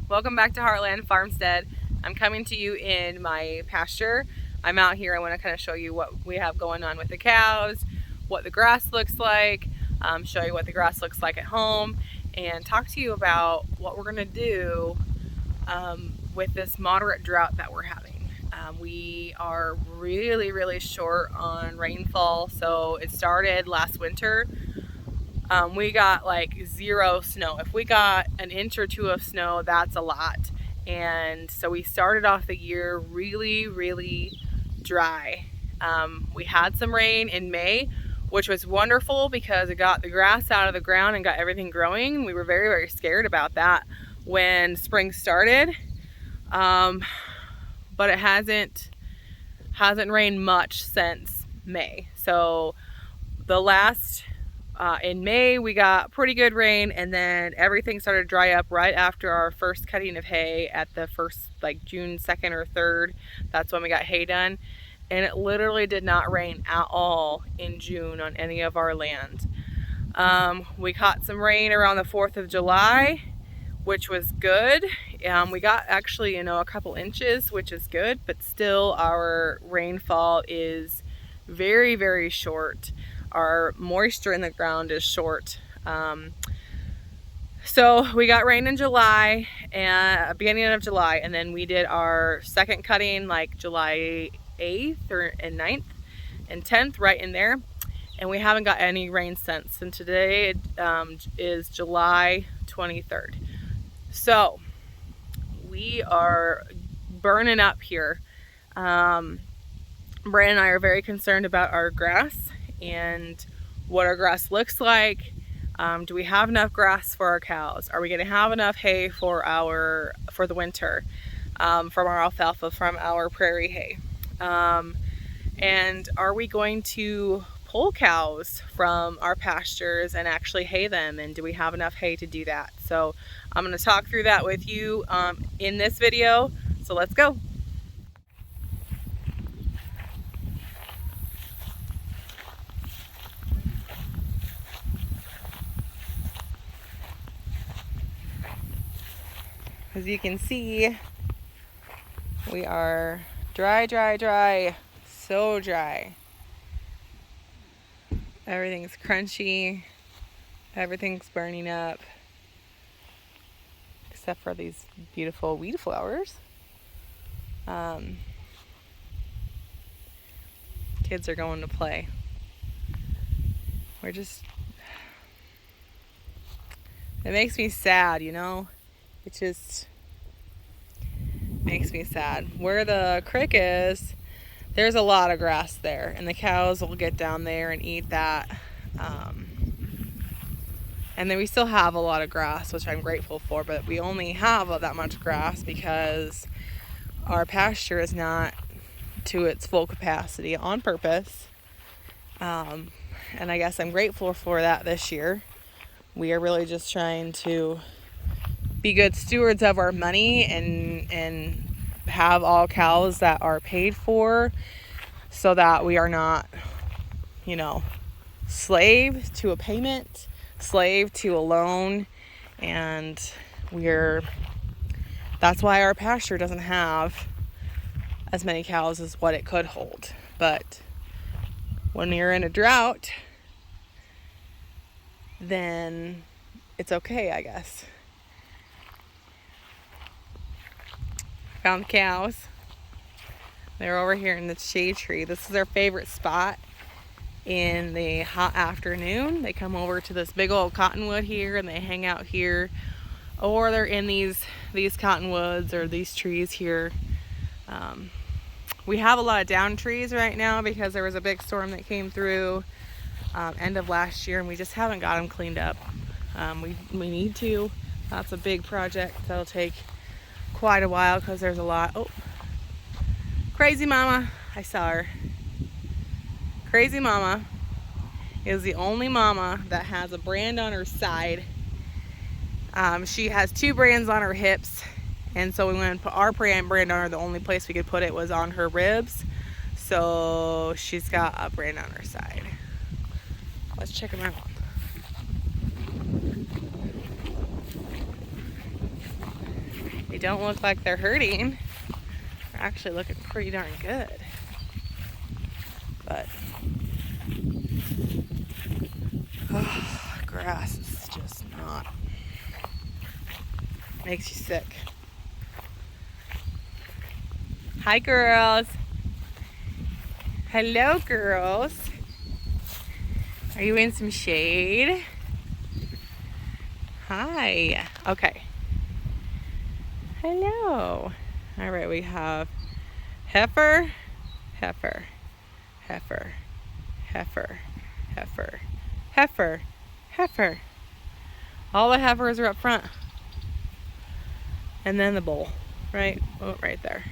Welcome back to Heartland Farmstead. I'm coming to you in my pasture. I'm out here. I want to kind of show you what we have going on with the cows, what the grass looks like, show you what the grass looks like at home, and talk to you about what we're going to do with this moderate drought that we're having. We are really short on rainfall, so it started last winter. We got like 0 snow. If we got an inch or 2 of snow, that's a lot. And so we started off the year really dry. We had some rain in May, which was wonderful because it got the grass out of the ground and got everything growing. We were very scared about that when spring started. But it hasn't rained much since May. So the last in May we got pretty good rain, and then everything started to dry up right after our first cutting of hay at the first, like June 2nd or 3rd. That's when we got hay done, and it literally did not rain at all in June on any of our land. We caught some rain around the 4th of July, which was good. We got actually, a couple inches, which is good, but still our rainfall is very short. Our moisture in the ground is short. So we got rain in July and beginning of July, and then we did our second cutting like July 8th and 9th and 10th, right in there. And we haven't got any rain since. And today is July 23rd. So we are burning up here. Brandon and I are very concerned about our grass and what our grass looks like. Do we have enough grass for our cows? Are we going to have enough hay for the winter, from our alfalfa, from our prairie hay? And are we going to pull cows from our pastures and actually hay them? And do we have enough hay to do that? So I'm going to talk through that with you in this video. So let's go. As you can see, we are dry, so dry. Everything's crunchy, everything's burning up, except for these beautiful weed flowers. Kids are going to play. It makes me sad, It just makes me sad. Where the creek is, there's a lot of grass there, and the cows will get down there and eat that. And then we still have a lot of grass, which I'm grateful for, but we only have that much grass because our pasture is not to its full capacity on purpose. And I guess I'm grateful for that this year. We are really just trying to be good stewards of our money and have all cows that are paid for, so that we are not, slave to a payment, slave to a loan. And that's why our pasture doesn't have as many cows as what it could hold. But when you're in a drought, then it's okay, I guess. Found the cows. They're over here in the shade tree. This is their favorite spot in the hot afternoon. They come over to this big old cottonwood here and they hang out here, or they're in these cottonwoods or these trees here. We have a lot of down trees right now because there was a big storm that came through end of last year, and we just haven't got them cleaned up. We need to. That's a big project that'll take quite a while because there's a lot. Oh, Crazy Mama, I saw her. Crazy Mama is the only mama that has a brand on her side. She has 2 brands on her hips, and so we went to put our brand on her. The only place we could put it was on her ribs, so she's got a brand on her side. Let's check them out. They don't look like they're hurting. They're actually looking pretty darn good. But grass is just not, makes you sick. Hi girls. Hello girls. Are you in some shade? Hi. Okay. Hello. All right, we have heifer, heifer, heifer, heifer, heifer, heifer, heifer. All the heifers are up front. And then the bull, right? Oh, right there.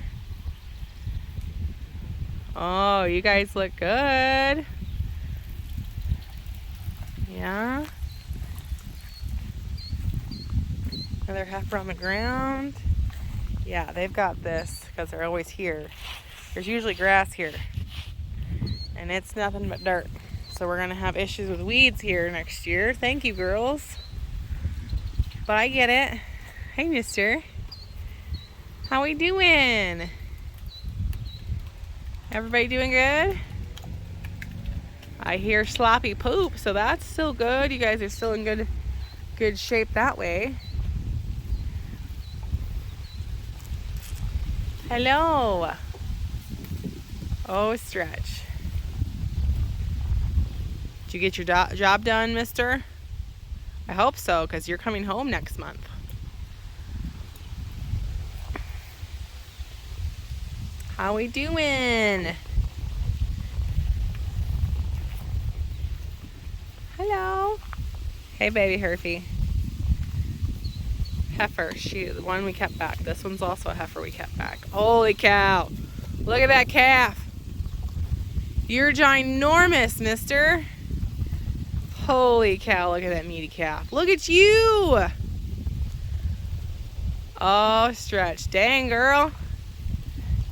Oh, you guys look good. Yeah. Another heifer on the ground. Yeah, they've got this because they're always here. There's usually grass here. And it's nothing but dirt. So we're going to have issues with weeds here next year. Thank you, girls. But I get it. Hey, mister. How we doing? Everybody doing good? I hear sloppy poop, so that's still good. You guys are still in good shape that way. Hello. Oh, stretch. Did you get your job done, mister? I hope so, because you're coming home next month. How we doing? Hello. Hey, baby Herfy. Heifer, the one we kept back. This one's also a heifer we kept back. Holy cow. Look at that calf. You're ginormous, mister. Holy cow, look at that meaty calf. Look at you. Oh, stretch. Dang, girl.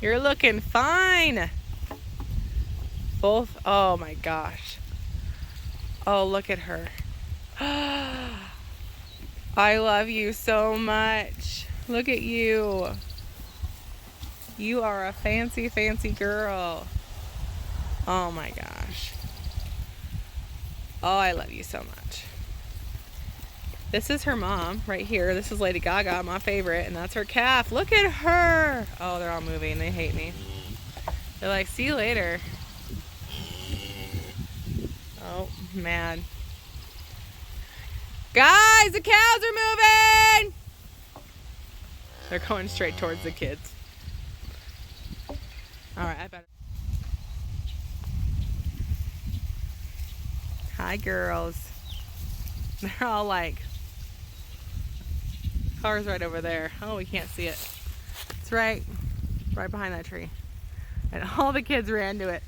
You're looking fine. Both, oh my gosh. Oh, look at her. I love you so much. Look at you. You are a fancy, fancy girl. Oh my gosh. Oh, I love you so much. This is her mom right here. This is Lady Gaga, my favorite, and that's her calf. Look at her. Oh, they're all moving. They hate me. They're like, see you later. Oh, mad. Guys, the cows are moving! They're going straight towards the kids. Alright, I better. Hi, girls. They're all like, car's right over there. Oh, we can't see it. It's right behind that tree. And all the kids ran to it.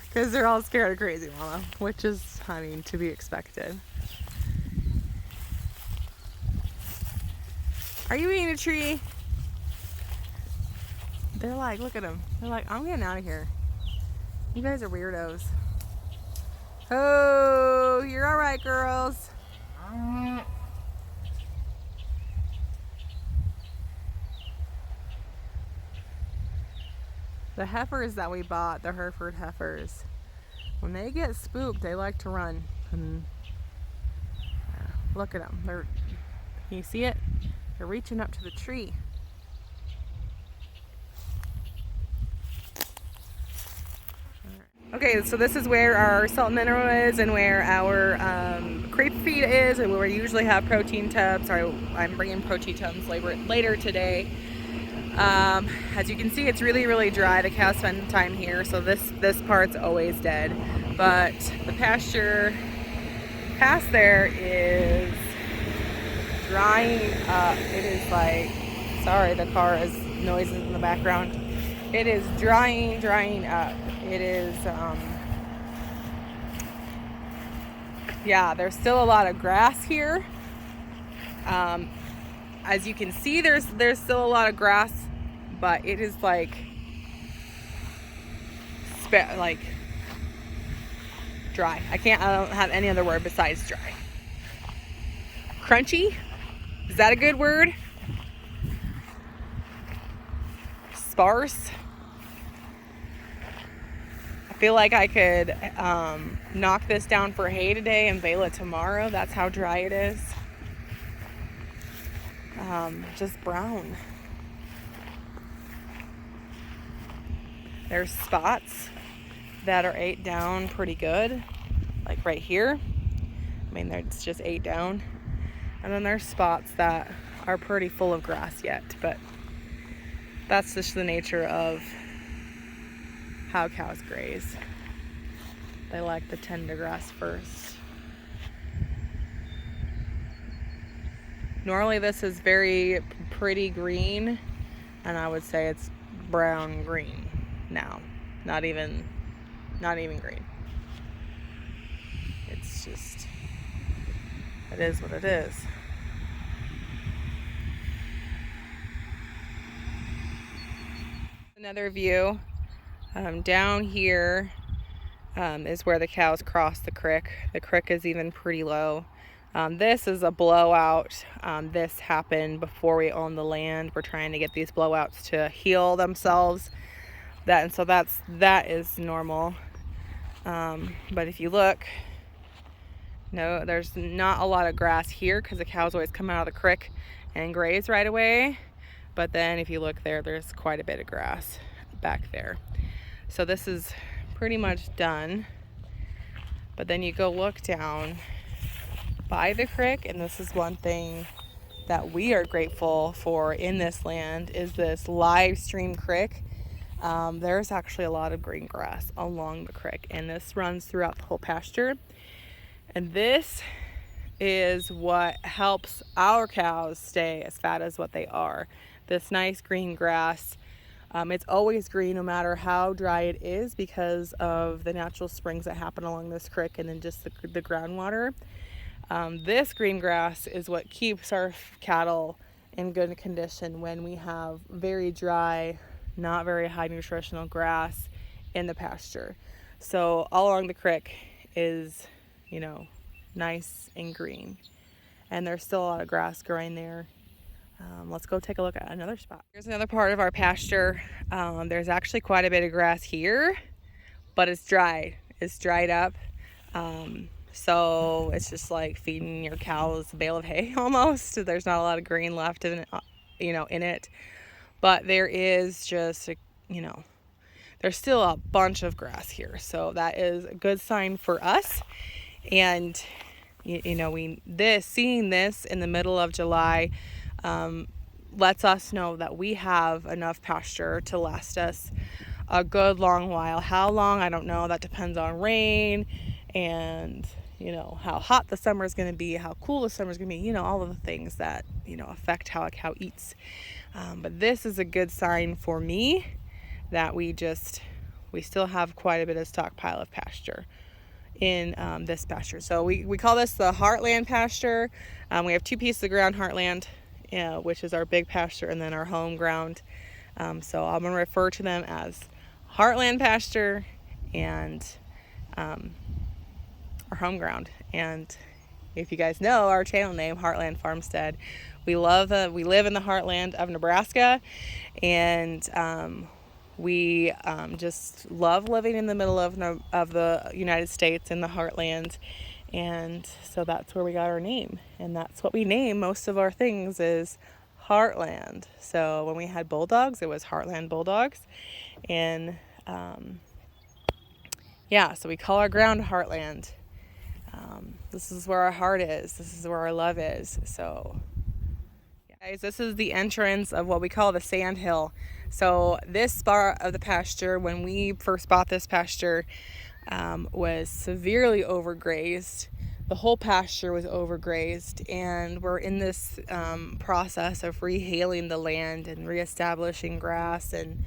Because they're all scared of Crazy Mama, which is, I mean, to be expected. Are you eating a tree? They're like, look at them. They're like, I'm getting out of here. You guys are weirdos. Oh, you're all right, girls. The heifers that we bought, the Hereford heifers, when they get spooked, they like to run. And look at them. Can you see it? They're reaching up to the tree. Okay, so this is where our salt and mineral is and where our crepe feed is, and where we usually have protein tubs. Sorry, I'm bringing protein tubs later today. As you can see, it's really, really dry. The cows spend time here, so this part's always dead. But the pasture past there is drying up. It is like, sorry, the car is noises in the background. It is drying up. It is, yeah, there's still a lot of grass here. As you can see, there's still a lot of grass, but it is like dry. I don't have any other word besides dry. Crunchy? Is that a good word? sparse. I feel like I could knock this down for hay today and bale it tomorrow. That's how dry it is. Just brown. There's spots that are ate down pretty good, like right here. I mean, it's just ate down. And then there's spots that are pretty full of grass yet, but that's just the nature of how cows graze. They like the tender grass first. Normally this is very pretty green, and I would say it's brown green now. Not even green. It's just, it is what it is. Another view down here is where the cows cross the creek. The creek is even pretty low. This is a blowout. This happened before we owned the land. We're trying to get these blowouts to heal themselves. That is normal. But if you look, no, there's not a lot of grass here because the cows always come out of the creek and graze right away. But then if you look there, there's quite a bit of grass back there. So this is pretty much done. But then you go look down by the creek, and this is one thing that we are grateful for in this land, is this live stream creek. There's actually a lot of green grass along the creek, and this runs throughout the whole pasture. And this is what helps our cows stay as fat as what they are. This nice green grass. It's always green no matter how dry it is because of the natural springs that happen along this creek, and then just the groundwater. This green grass is what keeps our cattle in good condition when we have very dry, not very high nutritional grass in the pasture. So all along the creek is, nice and green, and there's still a lot of grass growing there. Let's go take a look at another spot. Here's another part of our pasture. There's actually quite a bit of grass here, but it's dry. It's dried up. So it's just like feeding your cows a bale of hay almost. There's not a lot of green left in it, in it. But there is just, there's still a bunch of grass here. So that is a good sign for us. And, seeing this in the middle of July lets us know that we have enough pasture to last us a good long while. How long, I don't know. That depends on rain and, how hot the summer is going to be, how cool the summer is going to be, all of the things that, affect how a cow eats. But this is a good sign for me that we still have quite a bit of stockpile of pasture in this pasture. So we call this the Heartland pasture. We have two pieces of ground, Heartland, which is our big pasture, and then our home ground. So I'm going to refer to them as Heartland pasture and our home ground. And if you guys know our channel name, Heartland Farmstead, we live in the heartland of Nebraska, and we just love living in the middle of the United States in the heartland. And so that's where we got our name, and that's what we name most of our things is Heartland. So when we had bulldogs, it was Heartland Bulldogs. And so we call our ground Heartland. This is where our heart is. This is where our love is. So guys, this is the entrance of what we call the Sandhill. So this spot of the pasture, when we first bought this pasture, was severely overgrazed. The whole pasture was overgrazed, and we're in this process of rehaling the land and reestablishing grass and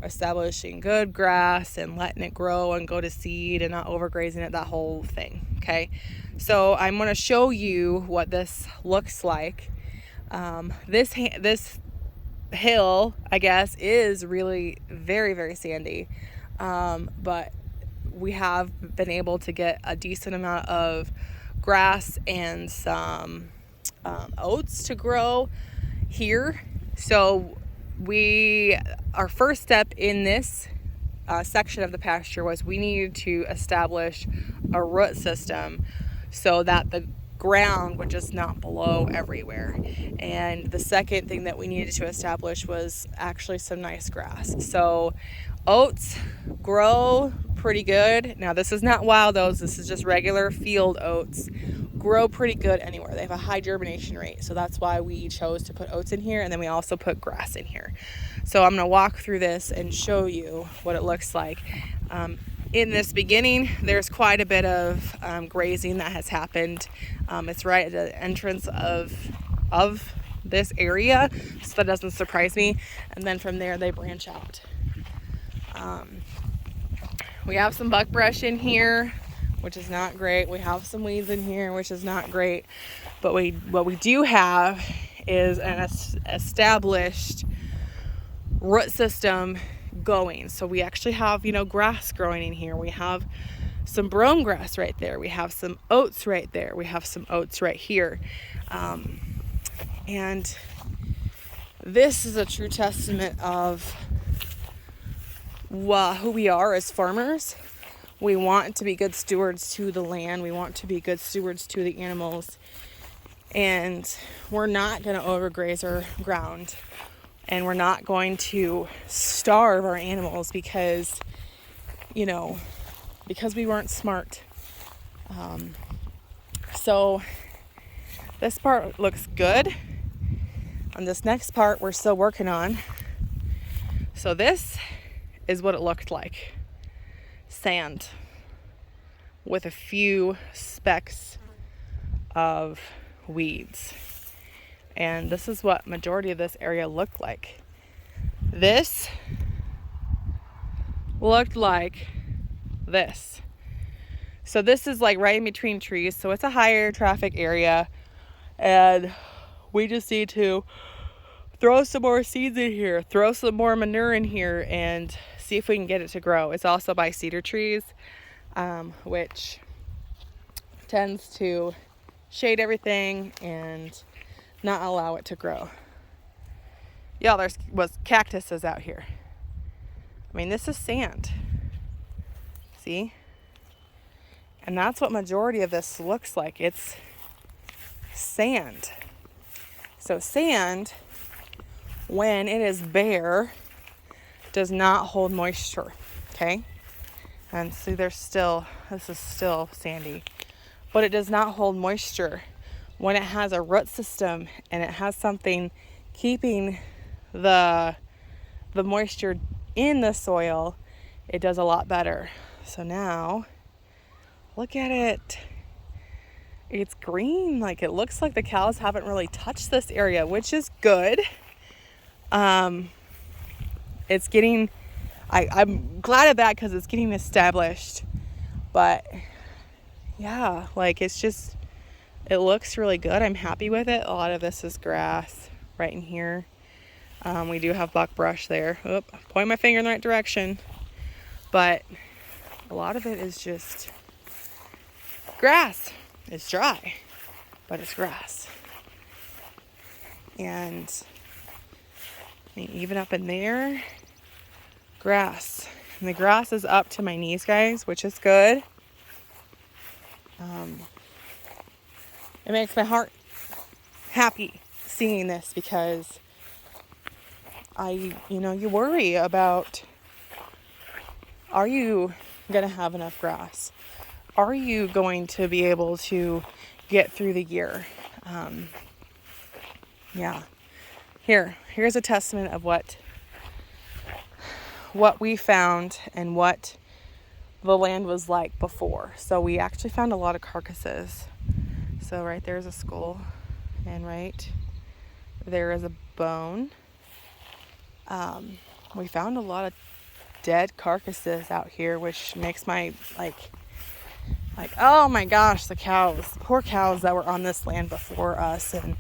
establishing good grass and letting it grow and go to seed and not overgrazing it, that whole thing. Okay, so I'm going to show you what this looks like. This hill, I guess, is really very, very sandy, but we have been able to get a decent amount of grass and some oats to grow here. So our first step in this section of the pasture was we needed to establish a root system so that the ground would just not blow everywhere. And the second thing that we needed to establish was actually some nice grass. So oats grow pretty good. Now this is not wild oats, this is just regular field oats. Grow pretty good anywhere. They have a high germination rate, so that's why we chose to put oats in here, and then we also put grass in here. So I'm going to walk through this and show you what it looks like. In this beginning, there's quite a bit of grazing that has happened. It's right at the entrance of this area, so that doesn't surprise me. And then from there, they branch out. We have some buckbrush in here, which is not great. We have some weeds in here, which is not great. But what we do have is an established root system going. So we actually have, grass growing in here. We have some brome grass right there. We have some oats right there. We have some oats right here. And this is a true testament of who we are as farmers. We want to be good stewards to the land. We want to be good stewards to the animals. And we're not going to overgraze our ground. And we're not going to starve our animals because we weren't smart. So this part looks good. On this next part, we're still working on. So this is what it looked like. Sand with a few specks of weeds. And this is what majority of this area looked like. This looked like this. So this is like right in between trees. So it's a higher traffic area. And we just need to throw some more seeds in here, throw some more manure in here, and see if we can get it to grow. It's also by cedar trees, which tends to shade everything and not allow it to grow. Yeah, was cactuses out here. I mean, this is sand. See? And that's what majority of this looks like. It's sand. So sand, when it is bare, does not hold moisture. Okay? And see, this is still sandy. But it does not hold moisture. When it has a root system and it has something keeping the moisture in the soil, it does a lot better. So now, look at it. It's green. Like, it looks like the cows haven't really touched this area, which is good. It's getting, I'm glad of that because it's getting established. But yeah, like, it looks really good. I'm happy with it. A lot of this is grass right in here. We do have buckbrush there. Oop, point my finger in the right direction. But a lot of it is just grass. It's dry, but it's grass. And I mean, even up in there, grass. And the grass is up to my knees, guys, which is good. It makes my heart happy seeing this because you worry about, are you going to have enough grass? Are you going to be able to get through the year? Yeah. Here's a testament of what we found and what the land was like before. So we actually found a lot of carcasses. So right there's a skull, and right there is a bone. We found a lot of dead carcasses out here, which makes my like, oh my gosh, the cows, poor cows that were on this land before us. And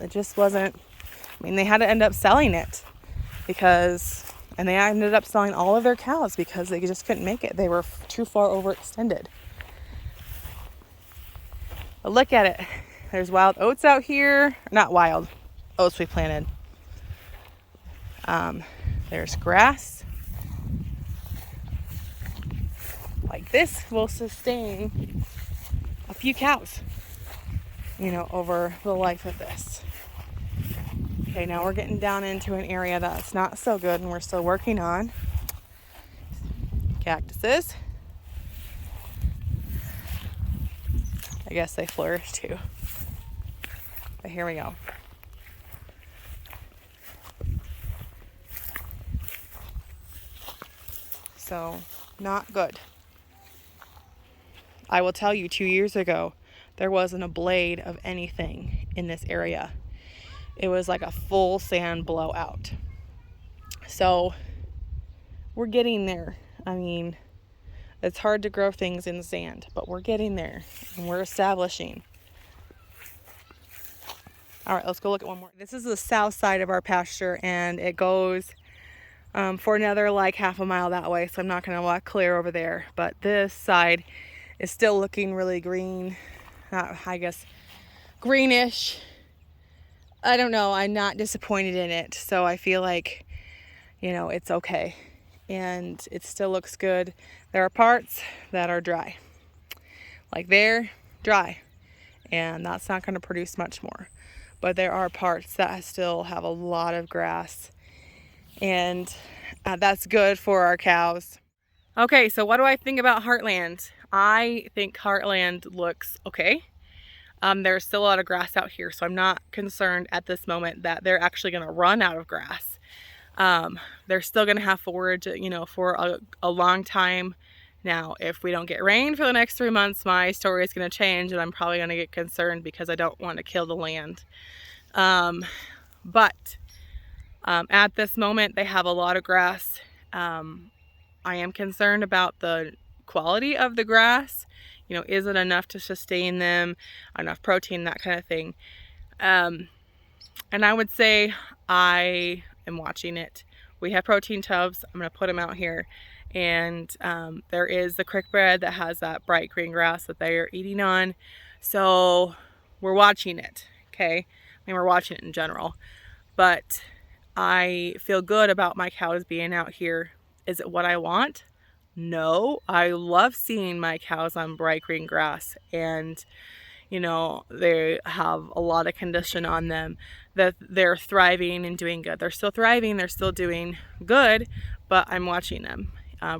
it just wasn't, I mean, they had to end up selling it and they ended up selling all of their cows because they just couldn't make it. They were too far overextended. But look at it. There's wild oats out here. Not wild. oats we planted. There's grass. Like this will sustain a few cows, you know, over the life of this. Okay, now we're getting down into an area that's not so good, and we're still working on cactuses. I guess they flourish too. But here we go. So, not good. I will tell you, 2 years ago, there wasn't a blade of anything in this area. It was like a full sand blowout. So, we're getting there. I mean, it's hard to grow things in sand, but we're getting there, and we're establishing. All right, let's go look at one more. This is the south side of our pasture, and it goes for another like half a mile that way, so I'm not going to walk clear over there. But this side is still looking really green. I guess greenish. I don't know. I'm not disappointed in it, so I feel like, you know, it's okay. And it still looks good. There are parts that are dry. Like they're dry. And that's not going to produce much more. But there are parts that still have a lot of grass. And that's good for our cows. Okay, so what do I think about Heartland? I think Heartland looks okay. There's still a lot of grass out here, so I'm not concerned at this moment that they're actually going to run out of grass. They're still going to have forage, you know, for a long time. Now, if we don't get rain for the next 3 months, my story is going to change, and I'm probably going to get concerned because I don't want to kill the land. But at this moment, they have a lot of grass. I am concerned about the quality of the grass. You know, is it enough to sustain them, enough protein, that kind of thing. And I would say I am watching it. We have protein tubs. I'm going to put them out here. And there is the creek bed that has that bright green grass that they are eating on. So we're watching it, okay? I mean, we're watching it in general. But I feel good about my cows being out here. Is it what I want? No. I love seeing my cows on bright green grass. And, you know, they have a lot of condition on them that they're thriving and doing good. They're still thriving. They're still doing good. But I'm watching them.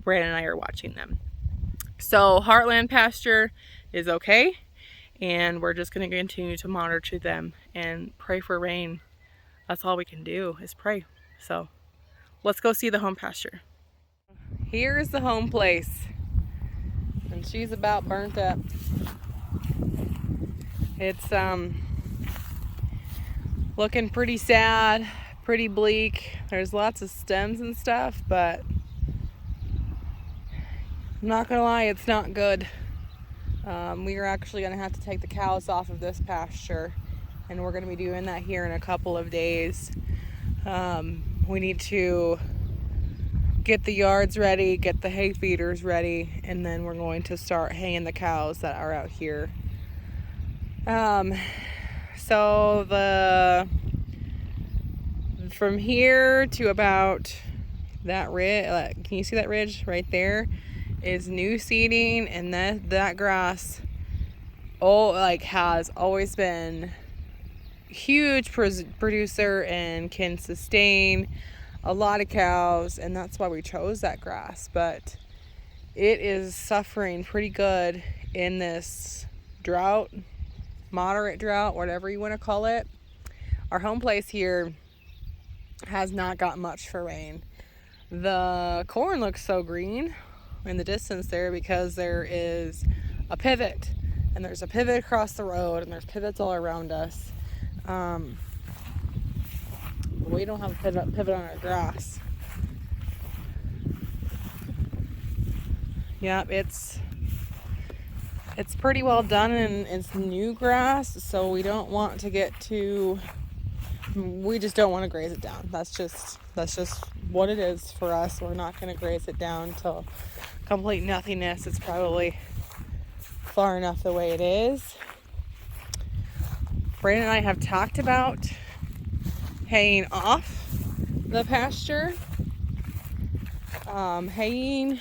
Brandon and I are watching them. So Heartland pasture is okay, and we're just going to continue to monitor them and pray for rain. That's all we can do is pray. So let's go see the home pasture. Here's the home place, and she's about burnt up. It's looking pretty sad, pretty bleak. There's lots of stems and stuff, but I'm not gonna lie, it's not good. We are actually gonna have to take the cows off of this pasture, and we're gonna be doing that here in a couple of days. We need to get the yards ready, get the hay feeders ready, and then we're going to start haying the cows that are out here. So from here to about that ridge, can you see that ridge right there? Is new seeding, and that grass has always been huge producer and can sustain a lot of cows, and that's why we chose that grass. But it is suffering pretty good in this drought, moderate drought, whatever you want to call it. Our home place here has not got much for rain. The corn looks so green in the distance there because there is a pivot, and there's a pivot across the road, and there's pivots all around us. We don't have a pivot on our grass. Yeah, it's pretty well done, and it's new grass, so we don't want to get too. We just don't want to graze it down. That's just what it is for us. We're not going to graze it down till complete nothingness. It's probably far enough the way it is. Brandon and I have talked about haying off the pasture. Haying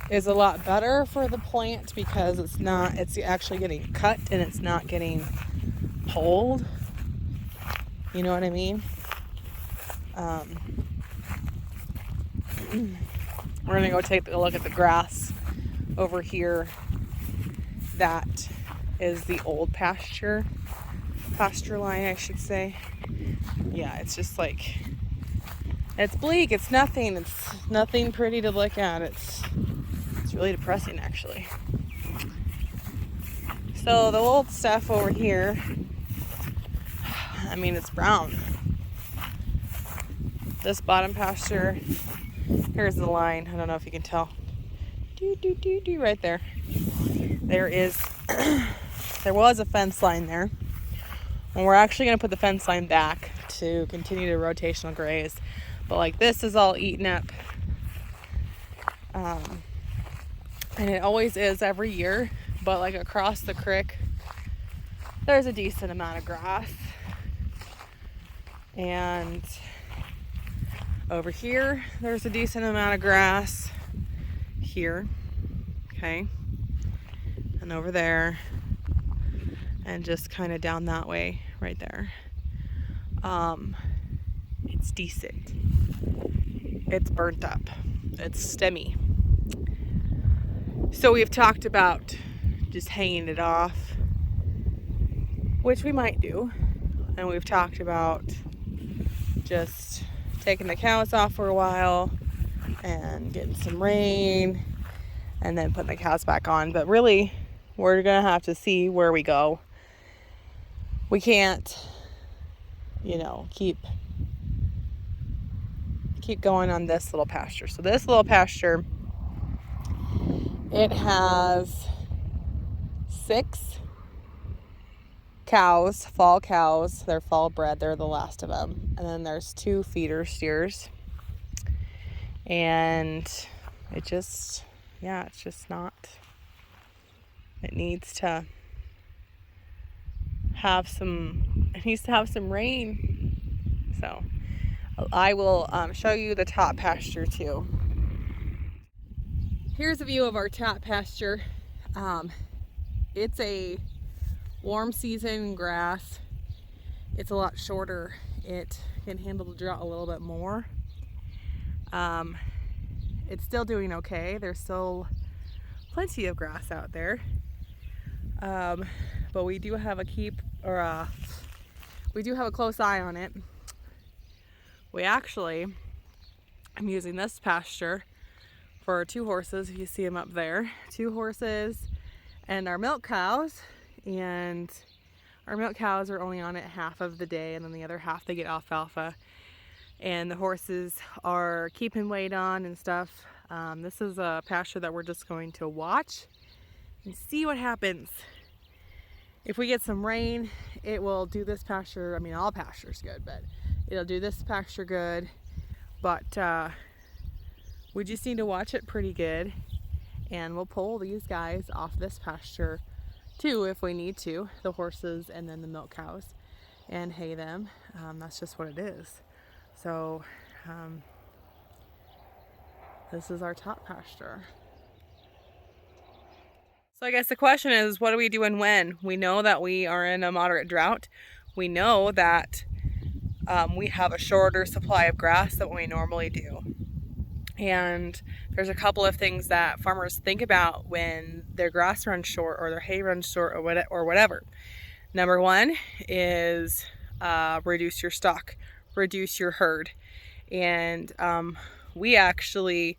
is a lot better for the plant because it's actually getting cut and it's not getting pulled. You know what I mean? We're gonna go take a look at the grass over here. That is the old pasture line, I should say. Yeah, it's just like, it's bleak. It's nothing pretty to look at. It's really depressing, actually. So the old stuff over here, I mean, it's brown. This bottom pasture, here's the line. I don't know if you can tell. Right there. There was a fence line there. And we're actually going to put the fence line back to continue to rotational graze. But like this is all eaten up. And it always is every year. But like across the creek, there's a decent amount of grass. And over here, there's a decent amount of grass. Here. Okay. And over there. And just kind of down that way right there. It's decent. It's burnt up. It's stemmy. So we've talked about just hanging it off, which we might do. And we've talked about just taking the cows off for a while and getting some rain and then putting the cows back on. But really, we're gonna have to see where we go. We can't, keep going on this little pasture. So this little pasture, it has 6 cows, fall cows. They're fall bred. They're the last of them. And then there's 2 feeder steers. And it's just not. It needs to have some rain. So I will show you the top pasture too. Here's a view of our top pasture. It's a warm season grass. It's a lot shorter. It can handle the drought a little bit more. It's still doing okay. There's still plenty of grass out there. But we do have a close eye on it. I'm using this pasture for 2 horses. If you see them up there, 2 horses and our milk cows. And our milk cows are only on it half of the day, and then the other half they get alfalfa. And the horses are keeping weight on and stuff. This is a pasture that we're just going to watch and see what happens. If we get some rain, it will do this pasture, all pastures good, but it'll do this pasture good. But we just need to watch it pretty good. And we'll pull these guys off this pasture too if we need to, the horses and then the milk cows, and hay them. That's just what it is. So this is our top pasture. So I guess the question is, what do we do and when? We know that we are in a moderate drought. We know that we have a shorter supply of grass than we normally do. And there's a couple of things that farmers think about when their grass runs short or their hay runs short or whatever. Number 1 is reduce your stock, reduce your herd. And we actually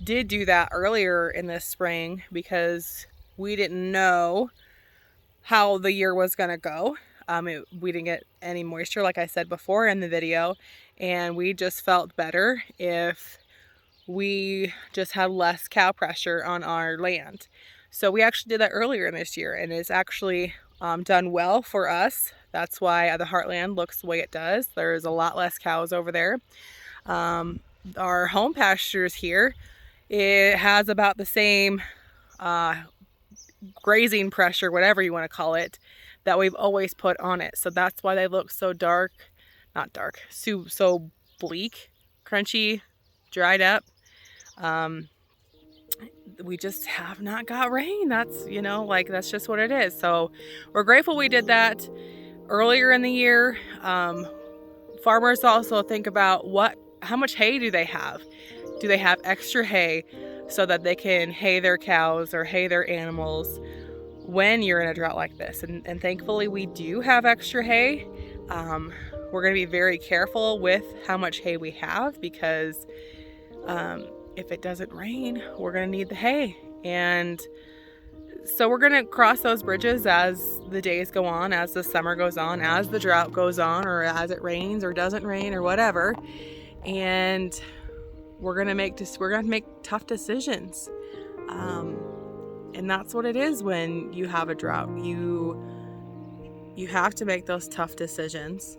did do that earlier in this spring because we didn't know how the year was going to go. We didn't get any moisture, like I said before in the video, and we just felt better if we just had less cow pressure on our land. So we actually did that earlier in this year, and it's actually done well for us. That's why the Heartland looks the way it does. There's a lot less cows over there. Our home pastures here, it has about the same grazing pressure, whatever you want to call it, that we've always put on it. So that's why they look so dark. not dark, so bleak, crunchy, dried up. We just have not got rain. That's, you know, like, that's just what it is. So we're grateful we did that earlier in the year. Farmers also think about how much hay do they have? Do they have extra hay so that they can hay their cows or hay their animals when you're in a drought like this? And thankfully we do have extra hay. We're going to be very careful with how much hay we have, because if it doesn't rain, we're going to need the hay. And so we're going to cross those bridges as the days go on, as the summer goes on, as the drought goes on, or as it rains or doesn't rain or whatever. And we're going to make tough decisions. And that's what it is when you have a drought. You have to make those tough decisions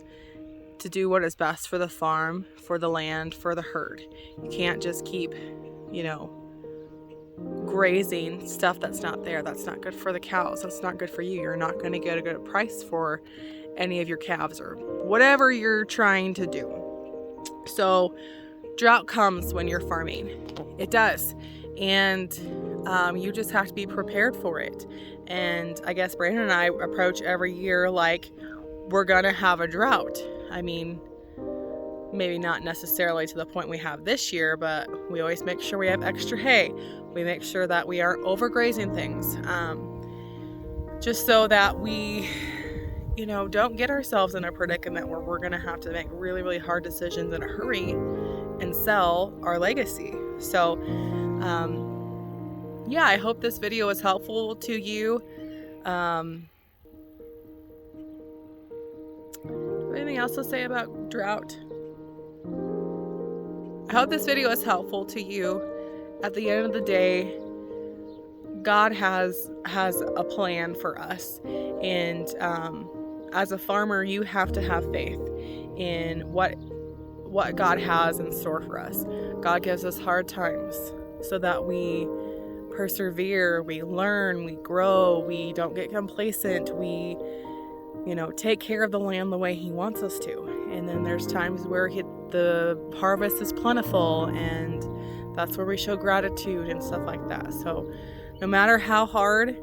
to do what is best for the farm, for the land, for the herd. You can't just keep, you know, grazing stuff that's not there. That's not good for the cows. That's not good for you. You're not going to get a good price for any of your calves or whatever you're trying to do. So drought comes when you're farming. It does. And you just have to be prepared for it. And I guess Brandon and I approach every year like we're going to have a drought. I mean, maybe not necessarily to the point we have this year, but we always make sure we have extra hay. We make sure that we aren't overgrazing things, just so that we, you know, don't get ourselves in a predicament where we're going to have to make really, really hard decisions in a hurry and sell our legacy. So, yeah, I hope this video was helpful to you. Anything else to say about drought? I hope this video is helpful to you. At the end of the day, God has a plan for us, and as a farmer, you have to have faith in what God has in store for us. God gives us hard times so that we persevere, we learn, we grow, we don't get complacent, we, you know, take care of the land the way He wants us to. And then there's times where the harvest is plentiful, and that's where we show gratitude and stuff like that. So no matter how hard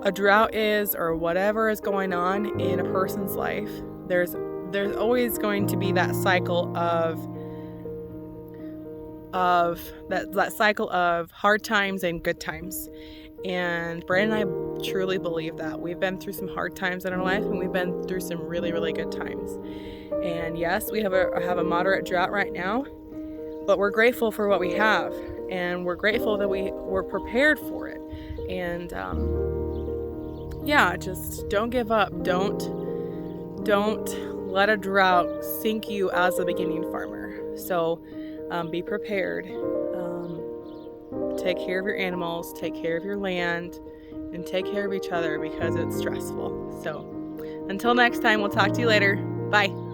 a drought is or whatever is going on in a person's life, there's always going to be that cycle of that cycle of hard times and good times. And Brandon and I truly believe that. We've been through some hard times in our life, and we've been through some really, really good times. And yes, we have a moderate drought right now, but we're grateful for what we have, and we're grateful that we're prepared for it. And yeah, just don't give up. Don't let a drought sink you as a beginning farmer. So be prepared. Take care of your animals, take care of your land, and take care of each other, because it's stressful. So until next time, we'll talk to you later. Bye.